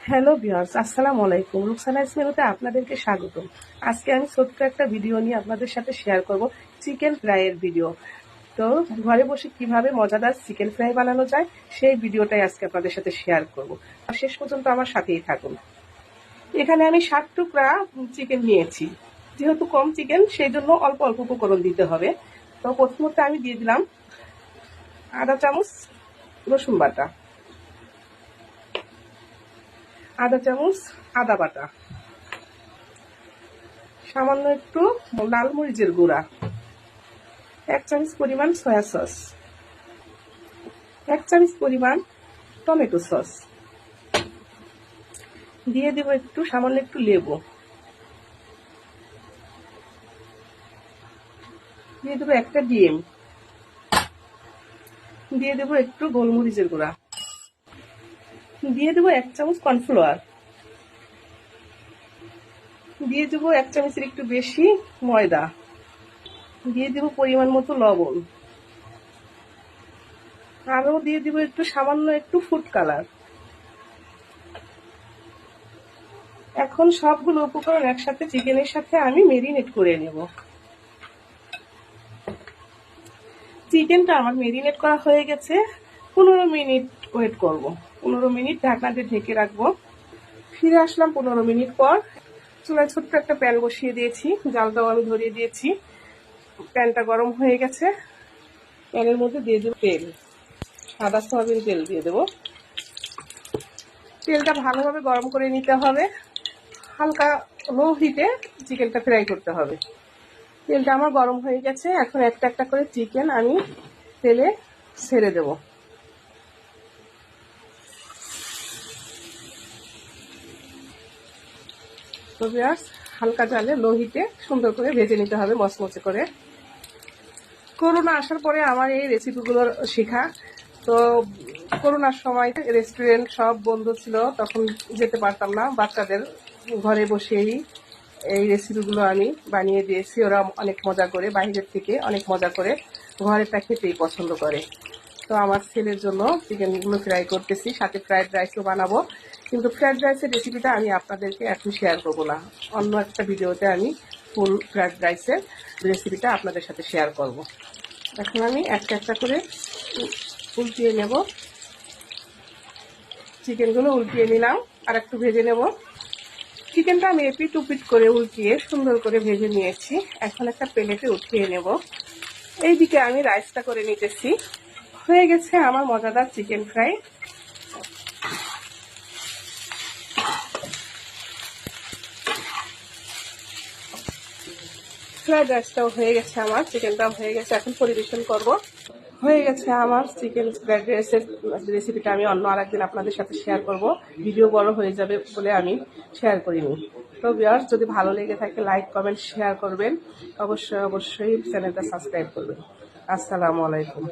Hello viewers, আসসালামু আলাইকুম। রুকসানা ইসমেনুতে আপনাদেরকে স্বাগতম। আজকে আমি ছোট্ট একটা ভিডিও নিয়ে আপনাদের সাথে শেয়ার করব, চিকেন ফ্রাইয়ের ভিডিও। তো ঘরে বসে কিভাবে মজাদার চিকেন ফ্রাই বানানো যায় সেই ভিডিওটাই আজকে আপনাদের সাথে শেয়ার করব। শেষ পর্যন্ত আমার সাথেই থাকুন। এখানে আমি 7 টুকরা চিকেন নিয়েছি। যেহেতু কম চিকেন, সেই জন্য অল্প অল্প উপকরণ দিতে হবে। তো প্রথমত আমি দিয়ে দিলাম আধা চামচ রসুন বাটা, আধা চামচ আদা বাটা, সামান্য একটু লাল মরিচের গুঁড়া, 1 চামচ পরিমাণ সয়া সস, 1 চামচ পরিমাণ টমেটো সস, দিয়ে দেব একটু সামান্য একটু লেবু, দিয়ে দেবো একটা ডিম, দিয়ে দেবো একটু গোলমরিচের গুঁড়া, দিয়ে দেবো 1 চামচ কর্নফ্লাওয়ার, দিয়ে দেবো 1 চামচের একটু বেশি ময়দা, দিয়ে দেবো পরিমাণ মতো লবণ, আরও দিয়ে দেবো একটু সামান্য একটু ফুড কালার। এখন সবগুলো উপকরণ একসাথে চিকেনের সাথে আমি মেরিনেট করে নেব। চিকেনটা আমার মেরিনেট করা হয়ে গেছে। 15 মিনিট ওয়েট করব। 15 মিনিট ঢাকনা দিয়ে ঢেকে রাখবো। ফিরে আসলাম 15 মিনিট পর। চুলায় ছোট্ট একটা প্যান বসিয়ে দিয়েছি, জালটাও আমি ধরিয়ে দিয়েছি। প্যানটা গরম হয়ে গেছে। প্যানের মধ্যে দিয়ে দেবো তেল, সাদা সয়াবিন তেল দিয়ে দেবো। তেলটা ভালোভাবে গরম করে নিতে হবে। হালকা লো হিটে চিকেনটা ফ্রাই করতে হবে। তেলটা আমার গরম হয়ে গেছে। এখন একটা একটা করে চিকেন আমি তেলে ছেড়ে দেব। তো ভিউয়ার্স, হালকা জালে লো হিটে সুন্দর করে ভেজে নিতে হবে, মচমচে করে। করোনা আসার পরে আমার এই রেসিপিগুলোর শেখা। তো করোনার সময় রেস্টুরেন্ট সব বন্ধ ছিল, তখন যেতে পারতাম না। বাচ্চাদের ঘরে বসেই এই রেসিপিগুলো আমি বানিয়ে দিয়েছি। ওরা অনেক মজা করে, বাইরের থেকে অনেক মজা করে ঘরেটা খেতেই পছন্দ করে। তো আমার ছেলের জন্য চিকেনগুলো ফ্রাই করতেছি, সাথে ফ্রাইড রাইসও বানাবো। কিন্তু ফ্রাইড রাইসের রেসিপিটা আমি আপনাদেরকে এখন শেয়ার করবো না, অন্য একটা ভিডিওতে আমি ফুল ফ্রাইড রাইসের রেসিপিটা আপনাদের সাথে শেয়ার করব। এখন আমি একটা একটা করে উল্টিয়ে নেব। চিকেনগুলো উল্টিয়ে নিলাম, আর একটু ভেজে নেব। চিকেনটা আমি এপিট উপিট করে উল্টিয়ে সুন্দর করে ভেজে নিয়েছি। এখন একটা প্লেটে উঠিয়ে নেব। এইদিকে আমি রাইসটা করে নিতেছি। হয়ে গেছে আমার মজাদার চিকেন ফ্রাই। ফ্রাইড রাইসটাও হয়ে গেছে, আমার চিকেনটাও হয়ে গেছে। এখন পরিবেশন করব। হয়ে গেছে আমার চিকেন ফ্রাইড রাইসের রেসিপিটা আমি অন্য আরেকদিন আপনাদের সাথে শেয়ার করব। ভিডিও বড় হয়ে যাবে বলে আমি শেয়ার করিনি। তো ভিউয়ার্স, যদি ভালো লেগে থাকে লাইক কমেন্ট শেয়ার করবেন। অবশ্যই চ্যানেলটা সাবস্ক্রাইব করবেন। আসসালামু আলাইকুম।